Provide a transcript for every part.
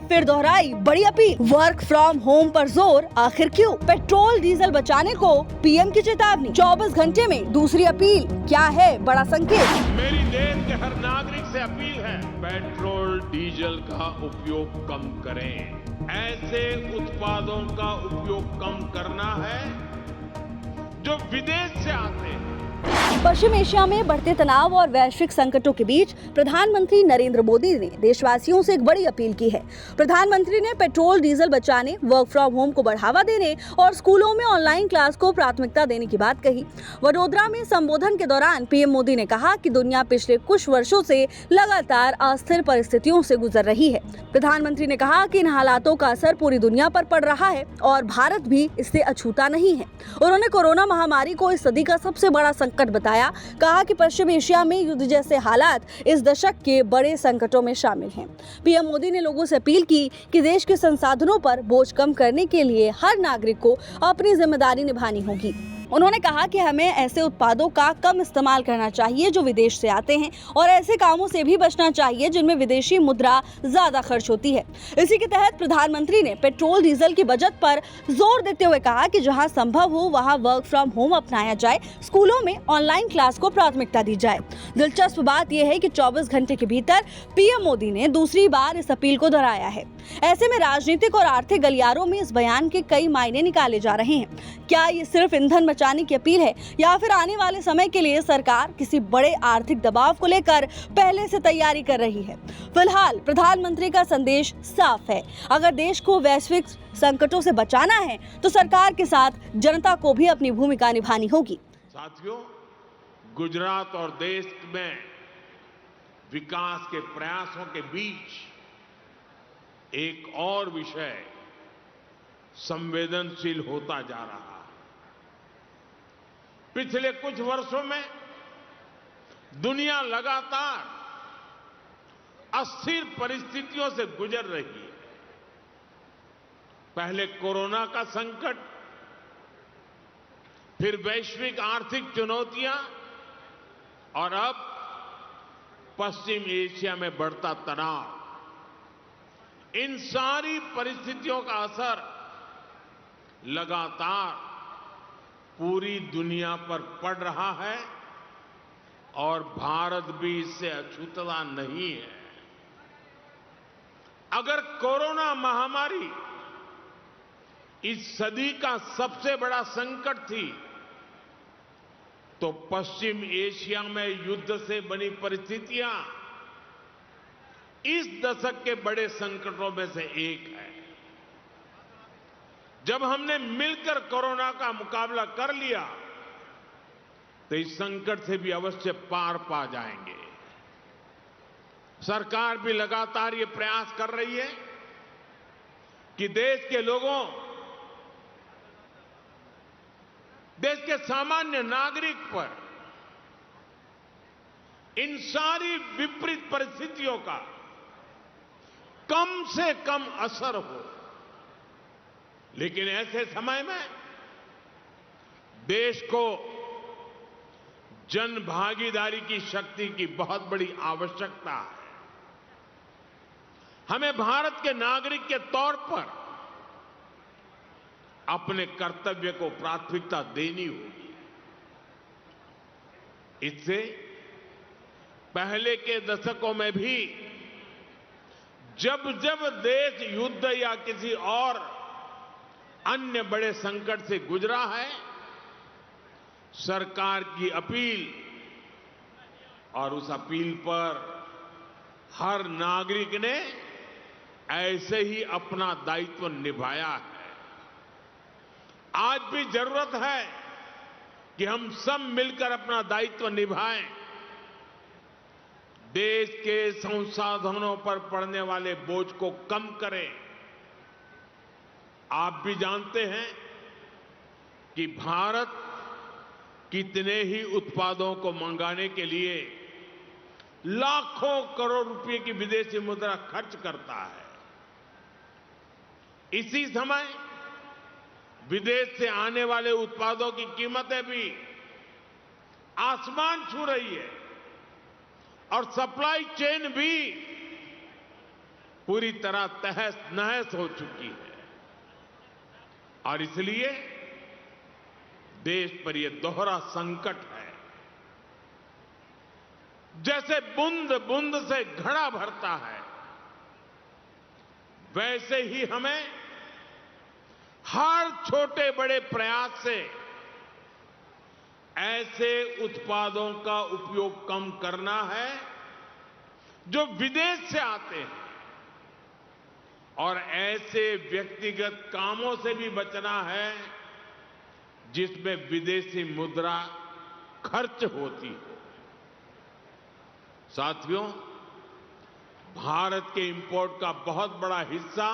फिर दोहराई बड़ी अपील। वर्क फ्रॉम होम पर जोर, आखिर क्यों? पेट्रोल डीजल बचाने को पीएम की चेतावनी। 24 घंटे में दूसरी अपील, क्या है बड़ा संकेत? मेरी देश के हर नागरिक से अपील है, पेट्रोल डीजल का उपयोग कम करें। ऐसे उत्पादों का उपयोग कम करना है जो विदेश से आते हैं। पश्चिम एशिया में बढ़ते तनाव और वैश्विक संकटों के बीच प्रधानमंत्री नरेंद्र मोदी ने देशवासियों से एक बड़ी अपील की है। प्रधानमंत्री ने पेट्रोल डीजल बचाने, वर्क फ्रॉम होम को बढ़ावा देने और स्कूलों में ऑनलाइन क्लास को प्राथमिकता देने की बात कही। वडोदरा में संबोधन के दौरान पीएम मोदी ने कहा कि दुनिया पिछले कुछ वर्षों से लगातार अस्थिर परिस्थितियों से गुजर रही है। प्रधानमंत्री ने कहा कि इन हालातों का असर पूरी दुनिया पर पड़ रहा है और भारत भी इससे अछूता नहीं है। उन्होंने कोरोना महामारी को इस सदी का सबसे बड़ा संकट बताया। कहा कि पश्चिम एशिया में युद्ध जैसे हालात इस दशक के बड़े संकटों में शामिल हैं। पीएम मोदी ने लोगों से अपील की कि देश के संसाधनों पर बोझ कम करने के लिए हर नागरिक को अपनी जिम्मेदारी निभानी होगी। उन्होंने कहा कि हमें ऐसे उत्पादों का कम इस्तेमाल करना चाहिए जो विदेश से आते हैं और ऐसे कामों से भी बचना चाहिए जिनमें विदेशी मुद्रा ज्यादा खर्च होती है। इसी के तहत प्रधानमंत्री ने पेट्रोल डीजल की बचत पर जोर देते हुए कहा कि जहां संभव हो वहां वर्क फ्रॉम होम अपनाया जाए, स्कूलों में ऑनलाइन क्लास को प्राथमिकता दी जाए। दिलचस्प बात यह है कि 24 घंटे के भीतर पीएम मोदी ने दूसरी बार इस अपील को दोहराया है। ऐसे में राजनीतिक और आर्थिक गलियारों में इस बयान के कई मायने निकाले जा रहे हैं। क्या ये सिर्फ ईंधन बचाने की अपील है या फिर आने वाले समय के लिए सरकार किसी बड़े आर्थिक दबाव को लेकर पहले से तैयारी कर रही है? फिलहाल प्रधानमंत्री का संदेश साफ है, अगर देश को वैश्विक संकटों से बचाना है तो सरकार के साथ जनता को भी अपनी भूमिका निभानी होगी। साथियों, गुजरात और देश में विकास के प्रयासों के बीच एक और विषय संवेदनशील होता जा रहा है। पिछले कुछ वर्षों में दुनिया लगातार अस्थिर परिस्थितियों से गुजर रही है। पहले कोरोना का संकट, फिर वैश्विक आर्थिक चुनौतियां और अब पश्चिम एशिया में बढ़ता तनाव। इन सारी परिस्थितियों का असर लगातार पूरी दुनिया पर पड़ रहा है और भारत भी इससे अछूता नहीं है। अगर कोरोना महामारी इस सदी का सबसे बड़ा संकट थी तो पश्चिम एशिया में युद्ध से बनी परिस्थितियां इस दशक के बड़े संकटों में से एक है। जब हमने मिलकर कोरोना का मुकाबला कर लिया तो इस संकट से भी अवश्य पार पा जाएंगे। सरकार भी लगातार ये प्रयास कर रही है कि देश के लोगों, देश के सामान्य नागरिक पर इन सारी विपरीत परिस्थितियों का कम से कम असर हो। लेकिन ऐसे समय में देश को जन भागीदारी की शक्ति की बहुत बड़ी आवश्यकता है। हमें भारत के नागरिक के तौर पर अपने कर्तव्य को प्राथमिकता देनी होगी। इससे पहले के दशकों में भी जब जब देश युद्ध या किसी और अन्य बड़े संकट से गुजरा है, सरकार की अपील और उस अपील पर हर नागरिक ने ऐसे ही अपना दायित्व निभाया है। आज भी जरूरत है कि हम सब मिलकर अपना दायित्व निभाएं। देश के संसाधनों पर पड़ने वाले बोझ को कम करें। आप भी जानते हैं कि भारत कितने ही उत्पादों को मंगाने के लिए लाखों करोड़ रुपए की विदेशी मुद्रा खर्च करता है। इसी समय विदेश से आने वाले उत्पादों की कीमतें भी आसमान छू रही है और सप्लाई चेन भी पूरी तरह तहस नहस हो चुकी है और इसलिए देश पर यह दोहरा संकट है। जैसे बूंद बूंद से घड़ा भरता है, वैसे ही हमें हर छोटे बड़े प्रयास से ऐसे उत्पादों का उपयोग कम करना है जो विदेश से आते हैं और ऐसे व्यक्तिगत कामों से भी बचना है जिसमें विदेशी मुद्रा खर्च होती हो। साथियों, भारत के इंपोर्ट का बहुत बड़ा हिस्सा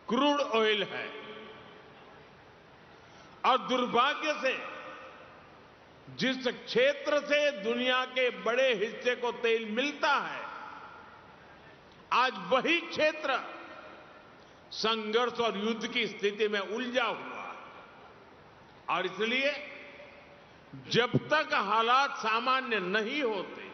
क्रूड ऑयल है और दुर्भाग्य से जिस क्षेत्र से दुनिया के बड़े हिस्से को तेल मिलता है, आज वही क्षेत्र संघर्ष और युद्ध की स्थिति में उलझा हुआ है और इसलिए जब तक हालात सामान्य नहीं होते,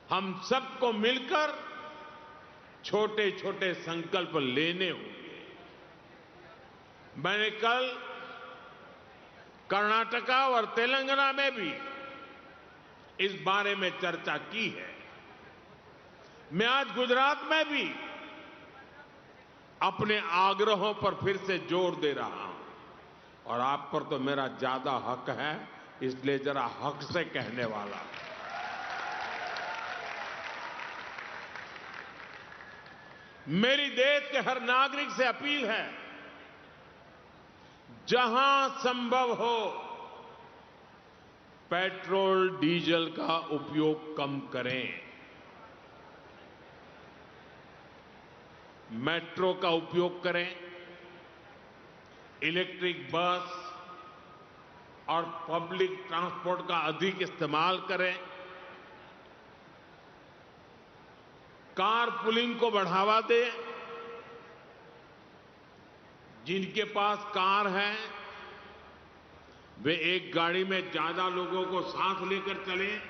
हम सबको मिलकर छोटे छोटे संकल्प लेने होंगे। मैंने कल कर्नाटका और तेलंगाना में भी इस बारे में चर्चा की है। मैं आज गुजरात में भी अपने आग्रहों पर फिर से जोर दे रहा हूं और आप पर तो मेरा ज्यादा हक है, इसलिए जरा हक से कहने वाला हूं। मेरी देश के हर नागरिक से अपील है, जहां संभव हो पेट्रोल डीजल का उपयोग कम करें। मेट्रो का उपयोग करें, इलेक्ट्रिक बस और पब्लिक ट्रांसपोर्ट का अधिक इस्तेमाल करें, कार पुलिंग को बढ़ावा दें। जिनके पास कार है वे एक गाड़ी में ज्यादा लोगों को साथ लेकर चलें।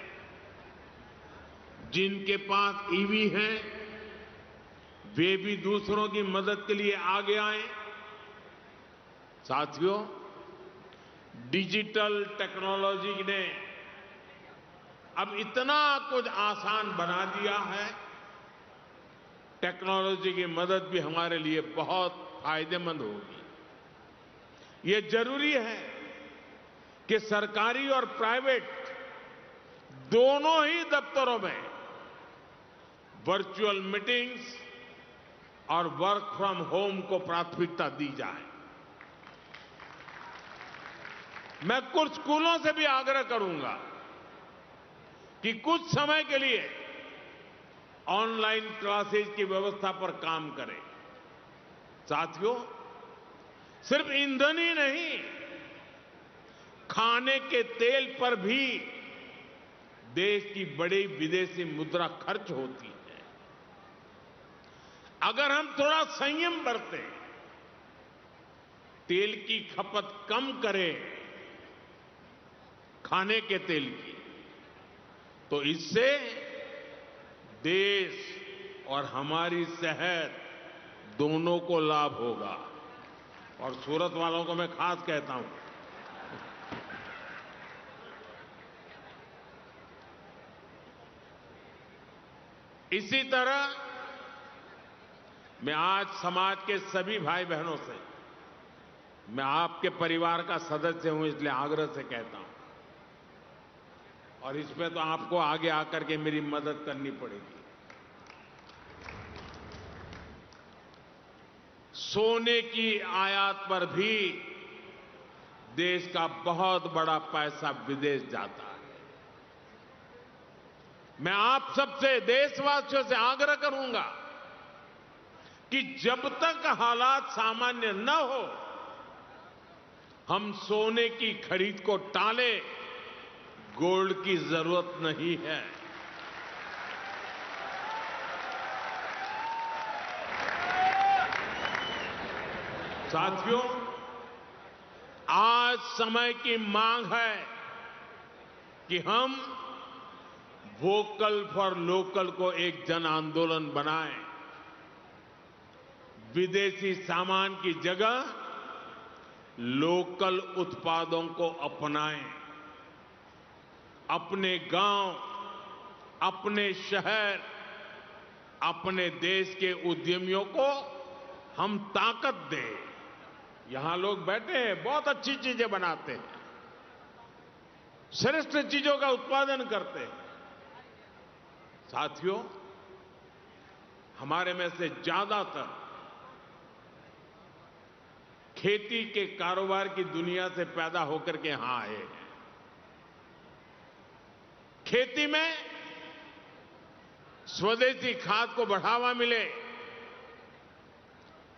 जिनके पास ईवी है वे भी दूसरों की मदद के लिए आगे आए। साथियों, डिजिटल टेक्नोलॉजी ने अब इतना कुछ आसान बना दिया है, टेक्नोलॉजी की मदद भी हमारे लिए बहुत फायदेमंद होगी। ये जरूरी है कि सरकारी और प्राइवेट दोनों ही दफ्तरों में वर्चुअल मीटिंग्स और वर्क फ्रॉम होम को प्राथमिकता दी जाए। मैं कुछ स्कूलों से भी आग्रह करूंगा कि कुछ समय के लिए ऑनलाइन क्लासेज की व्यवस्था पर काम करें। साथियों, सिर्फ ईंधन ही नहीं, खाने के तेल पर भी देश की बड़ी विदेशी मुद्रा खर्च होती है। अगर हम थोड़ा संयम बरतें, तेल की खपत कम करें, खाने के तेल की, तो इससे देश और हमारी सेहत दोनों को लाभ होगा। और सूरत वालों को मैं खास कहता हूं, इसी तरह मैं आज समाज के सभी भाई बहनों से, मैं आपके परिवार का सदस्य हूं इसलिए आग्रह से कहता हूं, और इसमें तो आपको आगे आकर के मेरी मदद करनी पड़ेगी। सोने की आयात पर भी देश का बहुत बड़ा पैसा विदेश जाता है। मैं आप सबसे, देशवासियों से आग्रह करूंगा कि जब तक हालात सामान्य न हो, हम सोने की खरीद को टालें। गोल्ड की जरूरत नहीं है। साथियों, आज समय की मांग है कि हम वोकल फॉर लोकल को एक जन आंदोलन बनाएं, विदेशी सामान की जगह लोकल उत्पादों को अपनाएं, अपने गांव, अपने शहर, अपने देश के उद्यमियों को हम ताकत दें। यहां लोग बैठे हैं, बहुत अच्छी चीजें बनाते हैं, श्रेष्ठ चीजों का उत्पादन करते हैं। साथियों, हमारे में से ज्यादातर खेती के कारोबार की दुनिया से पैदा होकर के यहां आए हैं। खेती में स्वदेशी खाद को बढ़ावा मिले,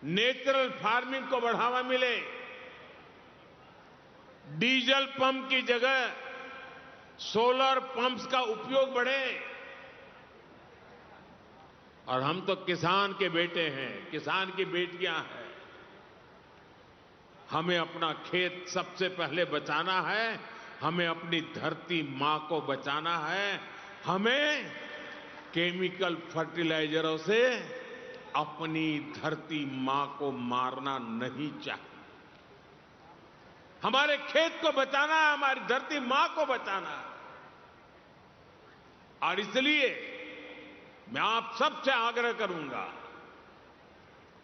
नेचुरल फार्मिंग को बढ़ावा मिले, डीजल पंप की जगह सोलर पंप्स का उपयोग बढ़े। और हम तो किसान के बेटे हैं, किसान की बेटियां हैं। हमें अपना खेत सबसे पहले बचाना है, हमें अपनी धरती मां को बचाना है, हमें केमिकल फर्टिलाइजरों से अपनी धरती मां को मारना नहीं चाहिए। हमारे खेत को बचाना है, हमारी धरती मां को बचाना है। और इसलिए मैं आप सबसे आग्रह करूंगा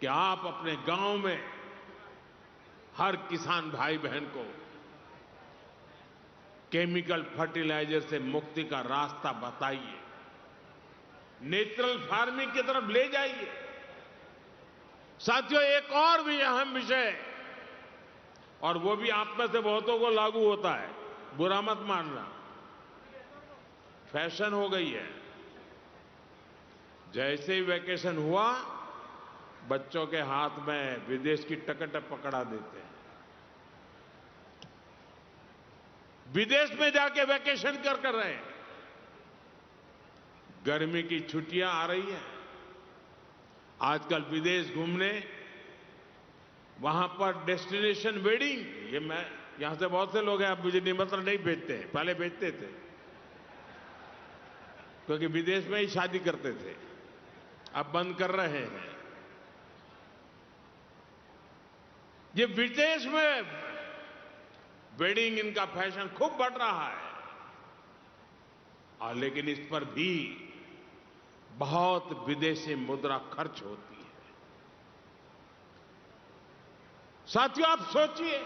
कि आप अपने गांव में हर किसान भाई बहन को केमिकल फर्टिलाइजर से मुक्ति का रास्ता बताइए, नेचुरल फार्मिंग की तरफ ले जाइए। साथियों, एक और भी अहम विषय, और वो भी आप में से बहुतों को लागू होता है, बुरा मत मानना, फैशन हो गई है। जैसे ही वैकेशन हुआ, बच्चों के हाथ में विदेश की टिकट पकड़ा देते हैं, विदेश में जाके वैकेशन कर रहे हैं। गर्मी की छुट्टियां आ रही हैं, आजकल विदेश घूमने, वहां पर डेस्टिनेशन वेडिंग, ये मैं यहां से बहुत से लोग हैं, अब मुझे निमंत्रण नहीं भेजते हैं, पहले भेजते थे क्योंकि विदेश में ही शादी करते थे, अब बंद कर रहे हैं। ये विदेश में वेडिंग, इनका फैशन खूब बढ़ रहा है, और लेकिन इस पर भी बहुत विदेशी मुद्रा खर्च होती है। साथियों, आप सोचिए,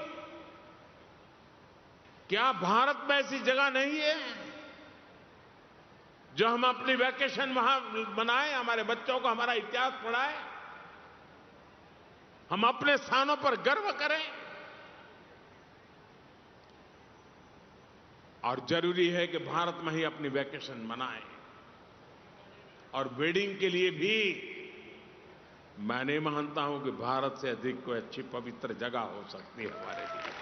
क्या भारत में ऐसी जगह नहीं है जो हम अपनी वैकेशन वहां मनाएं, हमारे बच्चों को हमारा इतिहास पढ़ाएं, हम अपने स्थानों पर गर्व करें। और जरूरी है कि भारत में ही अपनी वैकेशन मनाएं। और वेडिंग के लिए भी मैं नहीं मानता हूं कि भारत से अधिक कोई अच्छी पवित्र जगह हो सकती है हमारे लिए।